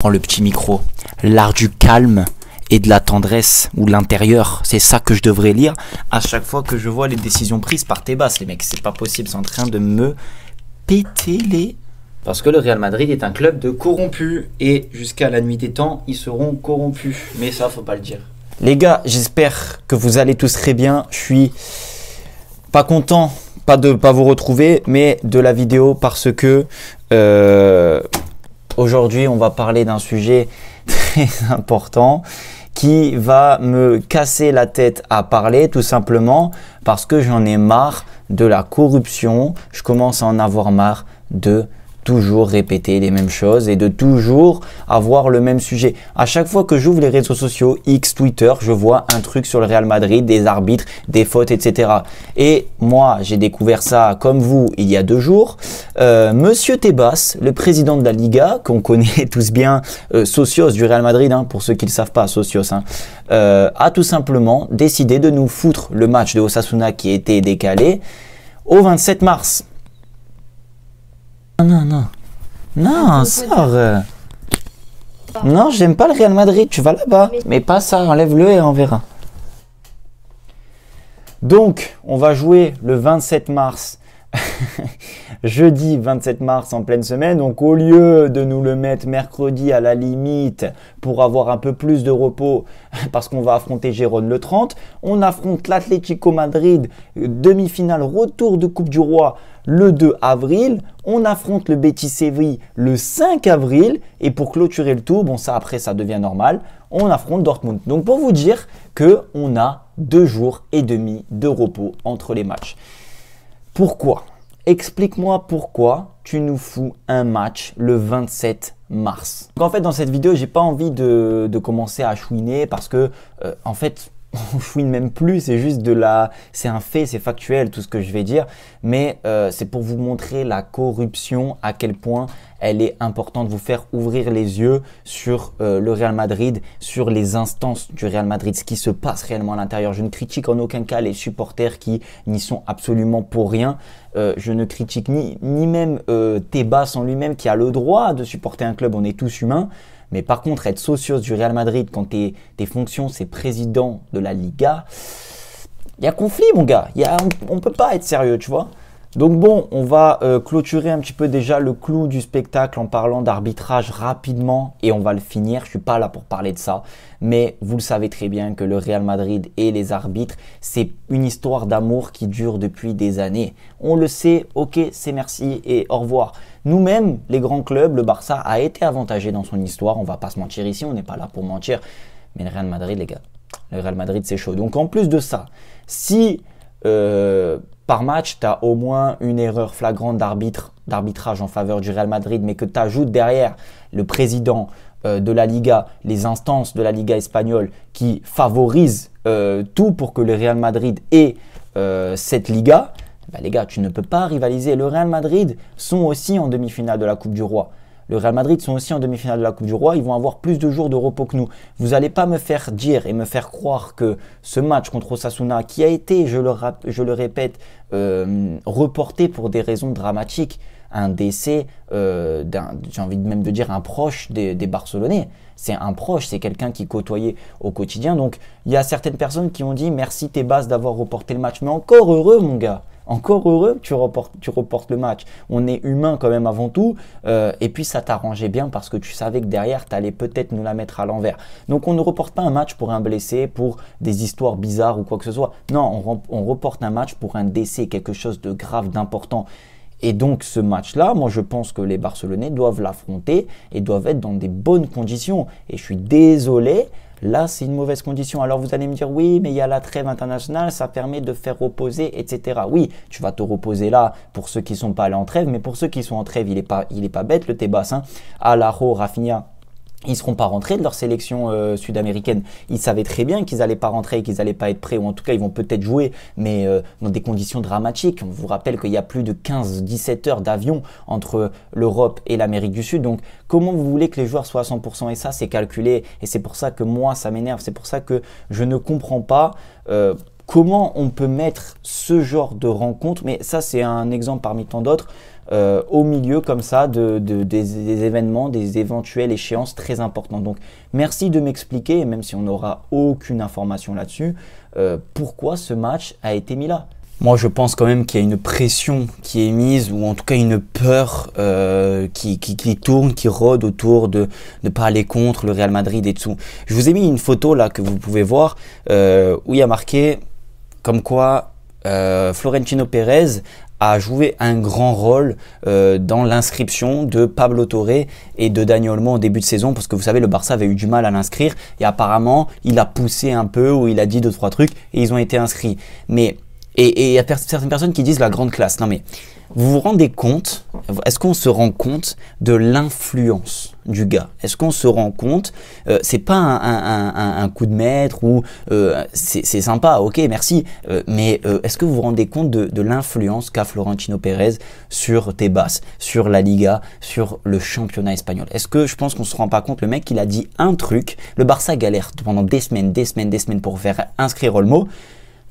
Prends le petit micro, l'art du calme et de la tendresse, ou de l'intérieur, c'est ça que je devrais lire à chaque fois que je vois les décisions prises par Tebas, les mecs, c'est pas possible, c'est en train de me péter les... Parce que le Real Madrid est un club de corrompus, et jusqu'à la nuit des temps, ils seront corrompus, mais ça, faut pas le dire. Les gars, j'espère que vous allez tous très bien, je suis pas content, pas de pas vous retrouver, mais de la vidéo parce que... Aujourd'hui, on va parler d'un sujet très important qui va me casser la tête à parler tout simplement parce que j'en ai marre de la corruption. Je commence à en avoir marre de toujours répéter les mêmes choses et de toujours avoir le même sujet. À chaque fois que j'ouvre les réseaux sociaux, X, Twitter, je vois un truc sur le Real Madrid, des arbitres, des fautes, etc. Et moi, j'ai découvert ça comme vous il y a 2 jours. Monsieur Tebas, le président de la Liga, qu'on connaît tous bien, socios du Real Madrid, hein, pour ceux qui ne le savent pas, socios, hein, a tout simplement décidé de nous foutre le match de Osasuna qui a été décalé au 27 mars. Non, sors. Non, j'aime pas le Real Madrid, tu vas là-bas. Mais pas ça, enlève-le et on verra. Donc, on va jouer le 27 mars. Jeudi 27 mars en pleine semaine. Donc, au lieu de nous le mettre mercredi à la limite pour avoir un peu plus de repos parce qu'on va affronter Gérone le 30, on affronte l'Atlético Madrid, demi-finale retour de Coupe du Roi le 2 avril. On affronte le Betis Séville le 5 avril. Et pour clôturer le tout, bon ça après ça devient normal, on affronte Dortmund. Donc pour vous dire qu'on a 2 jours et demi de repos entre les matchs. Pourquoi ? Explique-moi pourquoi tu nous fous un match le 27 mars. Donc en fait dans cette vidéo, j'ai pas envie de commencer à chouiner parce que en fait on chouine même plus, c'est juste c'est un fait, c'est factuel tout ce que je vais dire, mais c'est pour vous montrer la corruption, à quel point elle est importante, vous faire ouvrir les yeux sur le Real Madrid, sur les instances du Real Madrid, ce qui se passe réellement à l'intérieur. Je ne critique en aucun cas les supporters qui n'y sont absolument pour rien. Je ne critique ni même Tebas en lui-même qui a le droit de supporter un club, on est tous humains. Mais par contre, être socios du Real Madrid quand tes fonctions, c'est président de la Liga, il y a conflit, mon gars. On ne peut pas être sérieux, tu vois. Donc bon, on va clôturer un petit peu déjà le clou du spectacle en parlant d'arbitrage rapidement et on va le finir. Je ne suis pas là pour parler de ça, mais vous le savez très bien que le Real Madrid et les arbitres, c'est une histoire d'amour qui dure depuis des années. On le sait, ok, c'est merci et au revoir. Nous-mêmes, les grands clubs, le Barça a été avantagé dans son histoire. On ne va pas se mentir ici, on n'est pas là pour mentir. Mais le Real Madrid, les gars, le Real Madrid, c'est chaud. Donc en plus de ça, si... par match, tu as au moins une erreur flagrante d'arbitrage en faveur du Real Madrid, mais que tu ajoutes derrière le président de la Liga, les instances de la Liga espagnole qui favorisent tout pour que le Real Madrid ait cette Liga, bah les gars, tu ne peux pas rivaliser. Le Real Madrid sont aussi en demi-finale de la Coupe du Roi. Le Real Madrid sont aussi en demi-finale de la Coupe du Roi. Ils vont avoir plus de jours de repos que nous. Vous n'allez pas me faire dire et me faire croire que ce match contre Osasuna, qui a été, je le répète, reporté pour des raisons dramatiques, un décès j'ai envie même de dire un proche des Barcelonais. C'est un proche, c'est quelqu'un qui côtoyait au quotidien. Donc, il y a certaines personnes qui ont dit « Merci Tebas d'avoir reporté le match ». Mais encore heureux, mon gars. Encore heureux que tu reportes le match. On est humain quand même avant tout. Et puis, ça t'arrangeait bien parce que tu savais que derrière, tu allais peut-être nous la mettre à l'envers. Donc, on ne reporte pas un match pour un blessé, pour des histoires bizarres ou quoi que ce soit. Non, on reporte un match pour un décès, quelque chose de grave, d'important. Et donc ce match-là, moi je pense que les Barcelonais doivent l'affronter et doivent être dans des bonnes conditions. Et je suis désolé, là c'est une mauvaise condition. Alors vous allez me dire oui, mais il y a la trêve internationale, ça permet de faire reposer, etc. Oui, tu vas te reposer là pour ceux qui ne sont pas allés en trêve, mais pour ceux qui sont en trêve, il est pas bête le Tebas, hein. Alajo, Rafinha. Ils ne seront pas rentrés de leur sélection sud-américaine. Ils savaient très bien qu'ils n'allaient pas rentrer et qu'ils n'allaient pas être prêts. Ou en tout cas, ils vont peut-être jouer, mais dans des conditions dramatiques. On vous rappelle qu'il y a plus de 15-17 heures d'avion entre l'Europe et l'Amérique du Sud. Donc, comment vous voulez que les joueurs soient à 100%? Et ça, c'est calculé. Et c'est pour ça que moi, ça m'énerve. C'est pour ça que je ne comprends pas comment on peut mettre ce genre de rencontre. Mais ça, c'est un exemple parmi tant d'autres. au milieu comme ça des événements, des éventuelles échéances très importantes. Donc merci de m'expliquer, même si on n'aura aucune information là-dessus, pourquoi ce match a été mis là. Moi, je pense quand même qu'il y a une pression qui est mise, ou en tout cas une peur qui tourne, qui rôde autour de ne pas aller contre le Real Madrid et tout. Je vous ai mis une photo là que vous pouvez voir où il y a marqué comme quoi Florentino Pérez a joué un grand rôle dans l'inscription de Pablo Torre et de Dani Olmo au début de saison, parce que vous savez, le Barça avait eu du mal à l'inscrire et apparemment il a poussé un peu, ou il a dit 2-3 trucs et ils ont été inscrits. Mais et il y a certaines personnes qui disent la grande classe. Non mais, vous vous rendez compte, est-ce qu'on se rend compte de l'influence du gars? Est-ce qu'on se rend compte, c'est pas un coup de maître ou c'est sympa, ok, merci, mais est-ce que vous vous rendez compte de l'influence qu'a Florentino Pérez sur Tebas, sur la Liga, sur le championnat espagnol? Est-ce que je pense qu'on se rend pas compte, le mec il a dit un truc, le Barça galère pendant des semaines pour faire inscrire Olmo.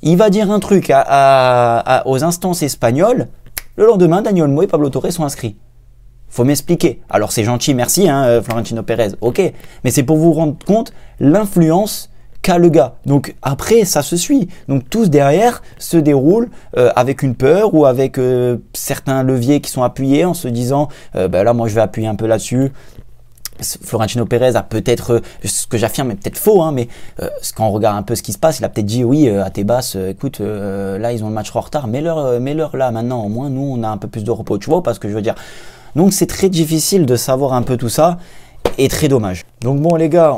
Il va dire un truc aux instances espagnoles, le lendemain, Dani Olmo et Pablo Torre sont inscrits. Faut m'expliquer. Alors c'est gentil, merci Florentino Pérez, ok, mais c'est pour vous rendre compte l'influence qu'a le gars. Donc après, ça se suit. Donc tous derrière se déroulent avec une peur ou avec certains leviers qui sont appuyés en se disant, là moi je vais appuyer un peu là-dessus. Florentino Pérez a peut-être, ce que j'affirme est peut-être faux, mais quand on regarde un peu ce qui se passe, il a peut-être dit oui à Tebas, écoute, là ils ont le match en retard, mets-leur là maintenant, au moins nous on a un peu plus de repos, tu vois parce que je veux dire. Donc c'est très difficile de savoir un peu tout ça et très dommage. Donc bon les gars,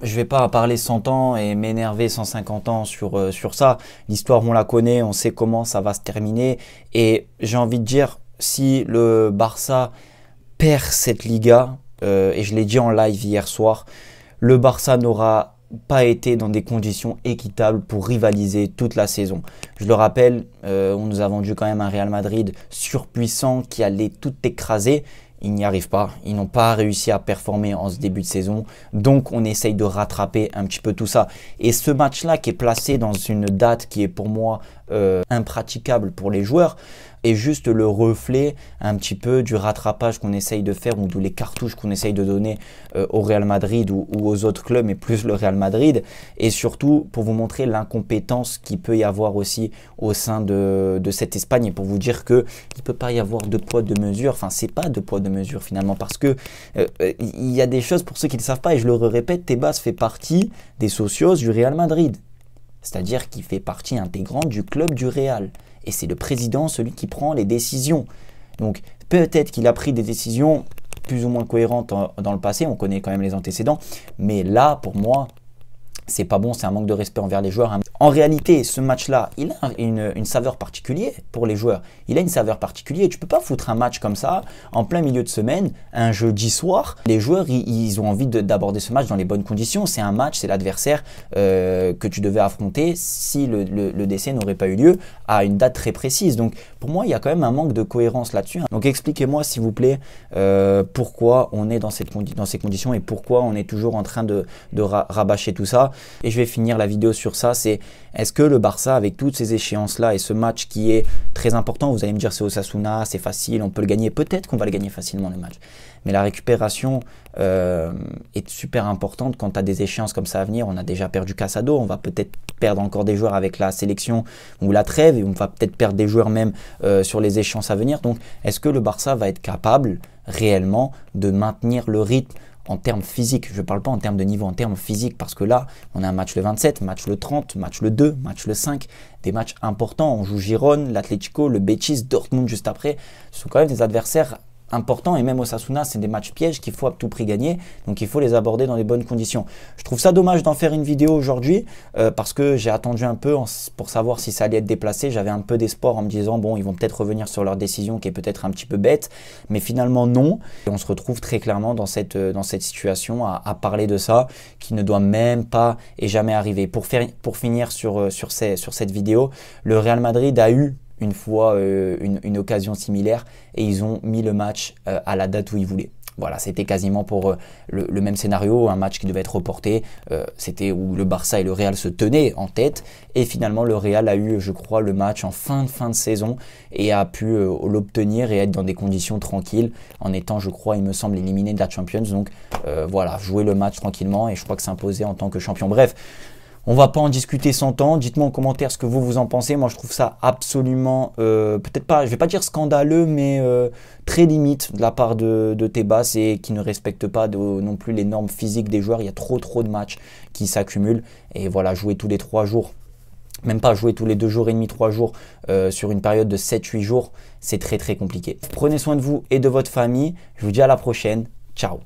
je vais pas parler 100 ans et m'énerver 150 ans sur ça. L'histoire on la connaît, on sait comment ça va se terminer et j'ai envie de dire, si le Barça perd cette Liga, et je l'ai dit en live hier soir, le Barça n'aura pas été dans des conditions équitables pour rivaliser toute la saison. Je le rappelle, on nous a vendu quand même un Real Madrid surpuissant qui allait tout écraser. Ils n'y arrivent pas, ils n'ont pas réussi à performer en ce début de saison, donc on essaye de rattraper un petit peu tout ça. Et ce match-là qui est placé dans une date qui est pour moi impraticable pour les joueurs, est juste le reflet un petit peu du rattrapage qu'on essaye de faire ou de les cartouches qu'on essaye de donner au Real Madrid ou aux autres clubs, mais plus le Real Madrid. Et surtout pour vous montrer l'incompétence qu'il peut y avoir aussi au sein de cette Espagne et pour vous dire qu'il ne peut pas y avoir de poids de mesure. Enfin, c'est pas de poids de mesure finalement parce que il y a des choses pour ceux qui ne le savent pas et je le répète, Tebas fait partie des socios du Real Madrid. C'est-à-dire qu'il fait partie intégrante du club du Real. Et c'est le président, celui qui prend les décisions. Donc peut-être qu'il a pris des décisions plus ou moins cohérentes dans le passé, on connaît quand même les antécédents, mais là, pour moi, c'est pas bon, c'est un manque de respect envers les joueurs. En réalité, ce match-là, il a une saveur particulière pour les joueurs. Il a une saveur particulière. Tu peux pas foutre un match comme ça en plein milieu de semaine, un jeudi soir. Les joueurs, ils ont envie d'aborder ce match dans les bonnes conditions. C'est un match, c'est l'adversaire que tu devais affronter si le décès n'aurait pas eu lieu à une date très précise. Donc, pour moi, il y a quand même un manque de cohérence là-dessus. Donc, expliquez-moi, s'il vous plaît, pourquoi on est dans ces conditions et pourquoi on est toujours en train de rabâcher tout ça. Et je vais finir la vidéo sur ça, c'est est-ce que le Barça, avec toutes ces échéances-là et ce match qui est très important, vous allez me dire c'est Osasuna, c'est facile, on peut le gagner, peut-être qu'on va le gagner facilement le match. Mais la récupération est super importante quand tu as des échéances comme ça à venir. On a déjà perdu Casado, on va peut-être perdre encore des joueurs avec la sélection ou la trêve et on va peut-être perdre des joueurs même sur les échéances à venir. Donc est-ce que le Barça va être capable réellement de maintenir le rythme en termes physiques? Je ne parle pas en termes de niveau, en termes physiques, parce que là, on a un match le 27, match le 30, match le 2, match le 5, des matchs importants. On joue Girone, l'Atlético, le Betis, Dortmund juste après. Ce sont quand même des adversaires important et même Osasuna, c'est des matchs pièges qu'il faut à tout prix gagner, donc il faut les aborder dans les bonnes conditions. Je trouve ça dommage d'en faire une vidéo aujourd'hui parce que j'ai attendu un peu pour savoir si ça allait être déplacé. J'avais un peu d'espoir en me disant bon, ils vont peut-être revenir sur leur décision qui est peut-être un petit peu bête, mais finalement non. Et on se retrouve très clairement dans cette situation à parler de ça qui ne doit même pas et jamais arriver. Pour finir sur cette vidéo, le Real Madrid a eu une fois une occasion similaire et ils ont mis le match à la date où ils voulaient. voilà, c'était quasiment pour le même scénario, un match qui devait être reporté. C'était où le Barça et le Real se tenaient en tête. Et finalement, le Real a eu, je crois, le match en fin de saison et a pu l'obtenir et être dans des conditions tranquilles en étant, je crois, il me semble, éliminé de la Champions. Donc voilà, jouer le match tranquillement et je crois que s'imposer en tant que champion. Bref. On va pas en discuter 100 ans. Dites-moi en commentaire ce que vous en pensez. Moi, je trouve ça absolument, peut-être pas, je vais pas dire scandaleux, mais très limite de la part de Tebas et qui ne respecte pas non plus les normes physiques des joueurs. Il y a trop de matchs qui s'accumulent. Et voilà, jouer tous les 3 jours, même pas jouer tous les 2 jours et demi, 3 jours sur une période de 7-8 jours, c'est très compliqué. Prenez soin de vous et de votre famille. Je vous dis à la prochaine. Ciao.